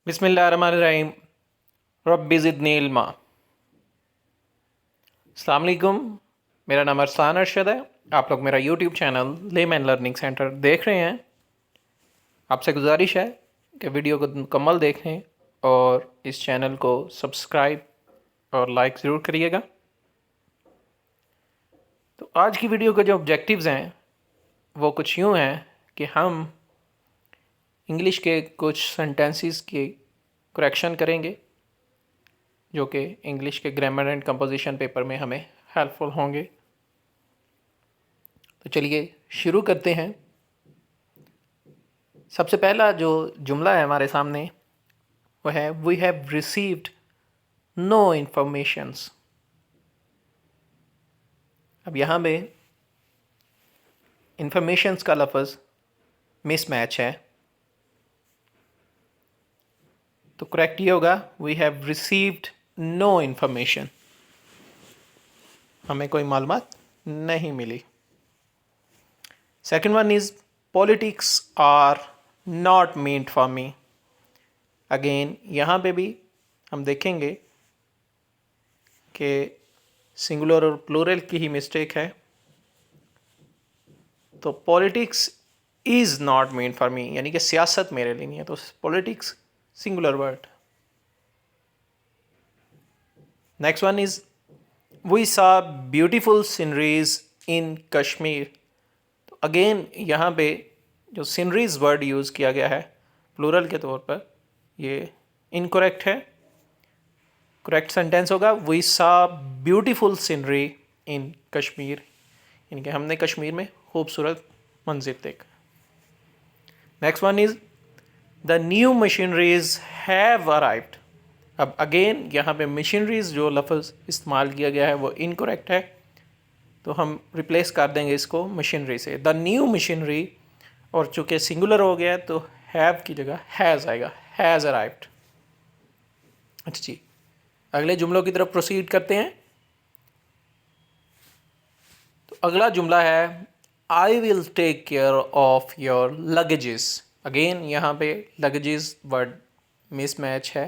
बिस्मिल्लाहिर्रहमानिर्रहीम। रब्बि ज़िदनी इल्मा। अस्सलाम वालेकुम। मेरा नाम अरसलान अरशद है। आप लोग मेरा YouTube channel layman learning centre देख रहे हैं। आपसे गुजारिश है कि वीडियो को मुकम्मल देखें और इस चैनल को सब्सक्राइब और लाइक ज़रूर करिएगा। तो आज की वीडियो के जो ऑब्जेक्टिव्स हैं वो कुछ यूँ हैं कि हम इंग्लिश के कुछ सेंटेंसेस की करेक्शन करेंगे जो कि इंग्लिश के ग्रामर एंड कंपोजिशन पेपर में हमें हेल्पफुल होंगे। तो चलिए शुरू करते हैं। सबसे पहला जो जुमला है हमारे सामने वो है we have received no informations. अब यहाँ पे इन्फॉर्मेशंस का लफ्ज़ मिसमैच है, तो करेक्ट ये होगा we have received no information. हमें कोई मालूमात नहीं मिली। Second one is politics are not meant for me. Again यहाँ पे भी हम देखेंगे कि सिंगुलर और प्लूरल की ही मिस्टेक है। तो politics is not meant for me यानी कि सियासत मेरे लिए नहीं है, तो politics singular word. Next one is we saw beautiful sceneries in Kashmir. तो अगेन यहाँ पे जो सीनरीज वर्ड यूज़ किया गया है प्लूरल के तौर पर, ये इनकरेक्ट है। करेक्ट सेंटेंस होगा वी सा ब्यूटीफुल सीनरी इन कश्मीर, यानी कि हमने कश्मीर में खूबसूरत मंजिर देखा। Next one is the new machineries have arrived. अब अगेन यहाँ पे मशीनरीज जो लफ्ज़ इस्तेमाल किया गया है वो इनकरेक्ट है, तो हम रिप्लेस कर देंगे इसको मशीनरी से। द न्यू मशीनरी, और चूँकि सिंगुलर हो गया है तो हैव की जगह हैज़ आएगा, हैज़ अराइव्ड। अच्छा जी, अगले जुमलों की तरफ प्रोसीड करते हैं। तो अगला जुमला है I will take care of your luggages. Again यहाँ पे लगेजेस वर्ड मिसमैच है,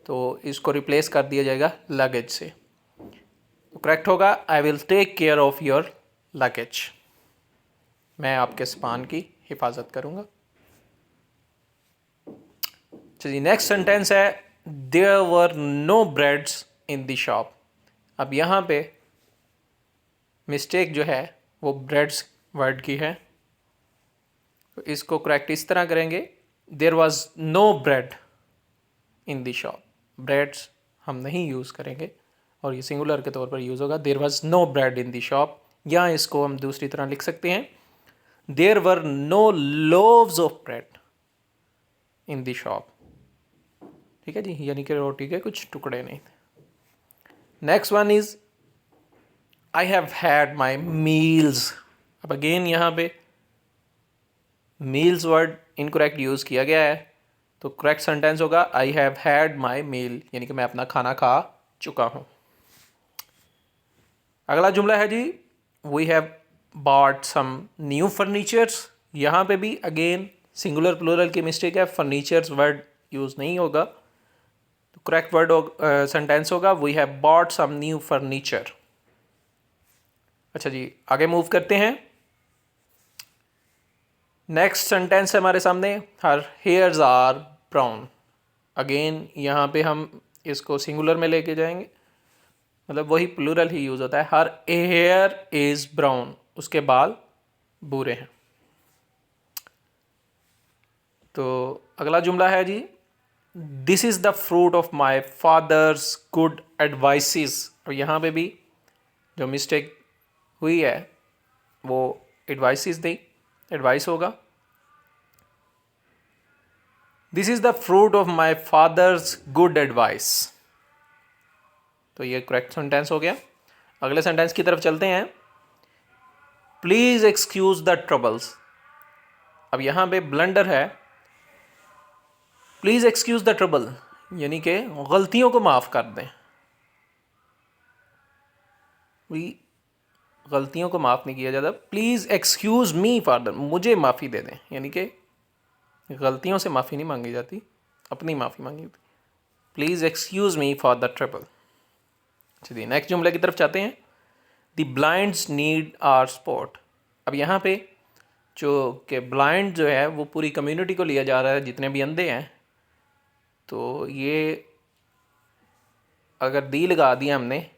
तो इसको रिप्लेस कर दिया जाएगा लगेज से। तो करेक्ट होगा I will take care of your luggage. मैं आपके सामान की हिफाजत करूँगा। चलिए नेक्स्ट सेंटेंस है there were no breads in the shop. अब यहाँ पे मिस्टेक जो है वो ब्रेड्स वर्ड की है, तो इसको करेक्ट इस तरह करेंगे there was no bread in the shop. Breads हम नहीं यूज़ करेंगे और ये सिंगुलर के तौर पर यूज़ होगा there was no bread in the shop. या इसको हम दूसरी तरह लिख सकते हैं there were no loaves of bread in the shop. ठीक है जी, यानी कि रोटी के कुछ टुकड़े नहीं थे। Next one is I have had my meals. अब अगेन यहाँ पे मील्स वर्ड इनकरेक्ट यूज़ किया गया है, तो करेक्ट सेंटेंस होगा आई हैव हैड माई मील, यानी कि मैं अपना खाना खा चुका हूँ। अगला जुमला है जी we have bought some new furnitures. यहाँ पे भी अगेन सिंगुलर प्लूरल की मिस्टेक है, फर्नीचर्स वर्ड यूज़ नहीं होगा, तो करेक्ट वर्ड सेंटेंस होगा we have bought some new furniture. अच्छा जी, आगे मूव करते हैं। नेक्स्ट सेंटेंस है हमारे सामने हर हेयर्स आर ब्राउन। अगेन यहाँ पे हम इसको सिंगुलर में लेके जाएंगे, मतलब वही प्लूरल ही यूज़ होता है। हर हेयर इज़ ब्राउन, उसके बाल भूरे हैं। तो अगला जुमला है जी this is the fruit of my father's good advices. और यहाँ पे भी जो मिस्टेक हुई है वो एडवाइसेस नहीं, एडवाइस होगा। This is the fruit of my father's good advice, तो ये करेक्ट सेंटेंस हो गया। अगले सेंटेंस की तरफ चलते हैं। Please excuse the troubles. अब यहाँ पे ब्लंडर है, प्लीज़ एक्सक्यूज़ द ट्रबल यानी कि गलतियों को माफ़ कर दें। गलतियों को माफ़ नहीं किया जाता। Please excuse me for that, मुझे माफ़ी दे दें, यानी कि गलतियों से माफ़ी नहीं मांगी जाती, अपनी माफ़ी मांगी थी, please excuse me for the trouble. चलिए नेक्स्ट जुमले की तरफ चाहते हैं। The blinds need our support. अब यहाँ पे जो कि ब्लाइंड जो है वो पूरी कम्युनिटी को लिया जा रहा है, जितने भी अंधे हैं। तो ये अगर दी लगा दिया हमने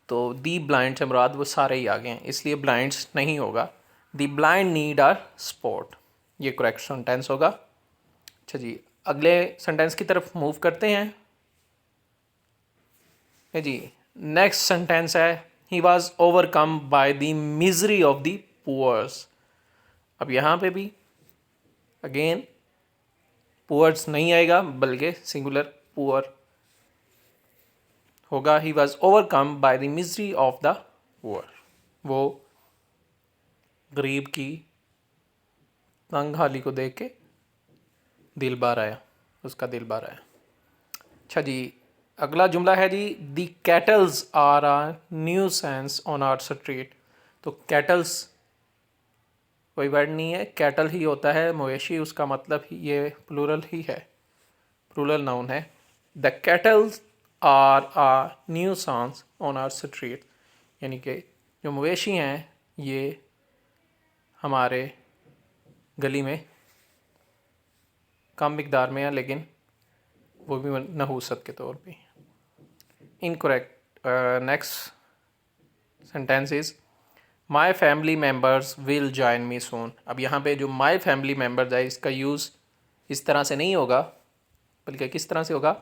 तो दी ब्लाइंड से मुराद वो सारे ही आ गए हैं, इसलिए ब्लाइंड्स नहीं होगा। दी ब्लाइंड नीड आर सपोर्ट, ये करेक्ट सेंटेंस होगा। अच्छा जी, अगले सेंटेंस की तरफ मूव करते हैं। जी नेक्स्ट सेंटेंस है he was overcome by the misery of the poors. अब यहाँ पे भी अगेन पुअर्स नहीं आएगा बल्कि सिंगुलर पुअर होगा। ही was overcome by the misery of the poor, वो गरीब की तंग हाली को देख के दिल बार आया, उसका दिल बार आया। अच्छा जी, अगला जुमला है जी the cattles are a nuisance on our street. तो कैटल्स कोई वर्ड नहीं है, कैटल ही होता है मवेशी, उसका मतलब ही ये प्लूरल ही है, प्लूरल नाउन है। The cattles are a nuisance on our street, यानी कि जो मवेशी हैं ये हमारे गली में कम मिकदार में है, लेकिन वो भी नहूसत के तौर पे। Incorrect. Next sentence is my family members will join me soon. अब यहाँ पे जो माई फैमिली मेम्बर्स है इसका यूज़ इस तरह से नहीं होगा, बल्कि किस तरह से होगा,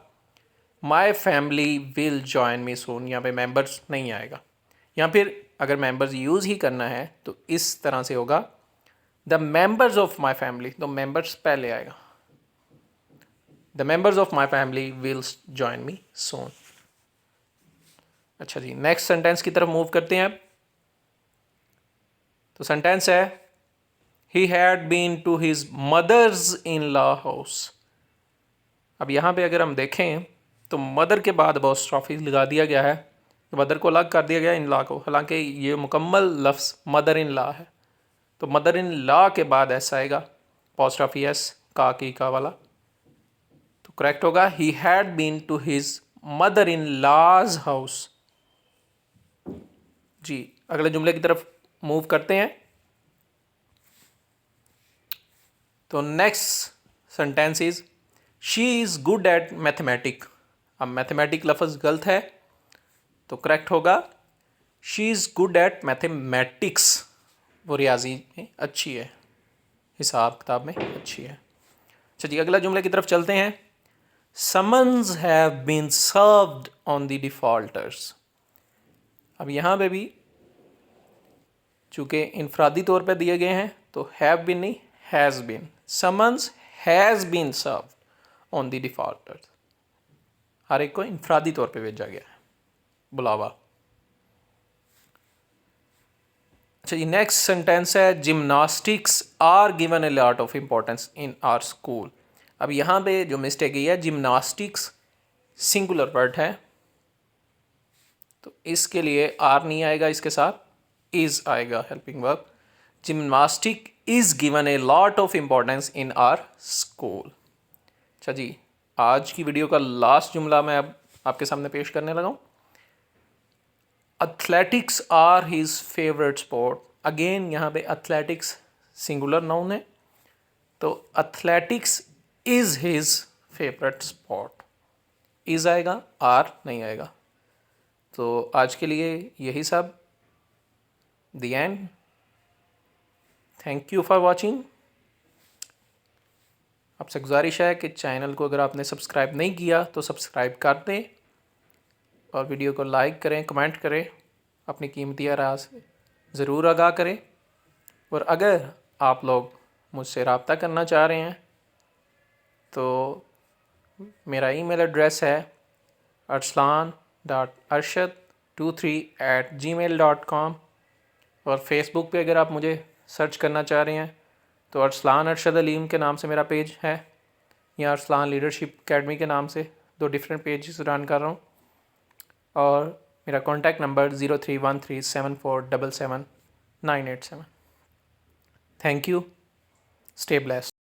my family will join me soon. यहाँ पे मेम्बर्स नहीं आएगा। या फिर अगर मेम्बर्स यूज़ ही करना है तो इस तरह से होगा the members of my family, तो मेम्बर्स पहले आएगा। The members of my family will join me soon. अच्छा जी, नेक्स्ट सेंटेंस की तरफ मूव करते हैं। तो सेंटेंस है he had been to his mothers in law house. अब यहाँ पे अगर हम देखें तो मदर के बाद अपॉस्ट्रोफी लगा दिया गया है, मदर को अलग कर दिया गया इन लॉ को, हालांकि ये मुकम्मल लफ्ज़ मदर इन लॉ है। तो मदर इन लॉ के बाद ऐसा आएगा अपॉस्ट्रोफी एस का की का वाला, तो करेक्ट होगा he had been to his mother in law's house. जी अगले जुमले की तरफ मूव करते हैं। तो next sentence is she is good at mathematic. अब मैथमेटिक लफ्ज़ गलत है, तो करेक्ट होगा she is good at mathematics. वो रियाजी में अच्छी है, हिसाब किताब में अच्छी है। अच्छा जी, अगला जुमले की तरफ चलते हैं। Summons have been served on the defaulters. अब यहाँ पे भी चूँकि इनफरादी तौर पे दिए गए हैं तो हैव बीन नहीं, has been. Summons has been served on the defaulters, हर एक को इनफरादी तौर पे भेजा गया है, बुलावा। अच्छा ये नेक्स्ट सेंटेंस है gymnastics are given a lot of importance in our school. अब यहाँ पे जो मिस्टेक है जिम्नास्टिक्स सिंगुलर वर्ड है, तो इसके लिए आर नहीं आएगा, इसके साथ इज आएगा helping verb. Gymnastic is given a lot of importance in our school. अच्छा जी, आज की वीडियो का लास्ट जुमला मैं अब आपके सामने पेश करने लगा हूँ। Athletics are his favourite sport. Again यहाँ पे एथलेटिक्स सिंगुलर नाउन है, तो athletics is his favourite sport. Is आएगा, आर नहीं आएगा। तो आज के लिए यही सब, the end. Thank you for watching. आपसे गुजारिश है कि चैनल को अगर आपने सब्सक्राइब नहीं किया तो सब्सक्राइब कर दें और वीडियो को लाइक करें, कमेंट करें, अपनी कीमती राय से ज़रूर आगाह करें। और अगर आप लोग मुझसे रब्ता करना चाह रहे हैं तो मेरा ईमेल एड्रेस है arslan.arshad23@gmail.com। और फेसबुक पे अगर आप मुझे सर्च करना चाह रहे हैं तो अरसलान अरशद अलीम के नाम से मेरा पेज है, या अरसलान लीडरशिप एकेडमी के नाम से, दो डिफरेंट पेजेस रन कर रहा हूँ। और मेरा contact number 031374777987। Thank you, stay blessed.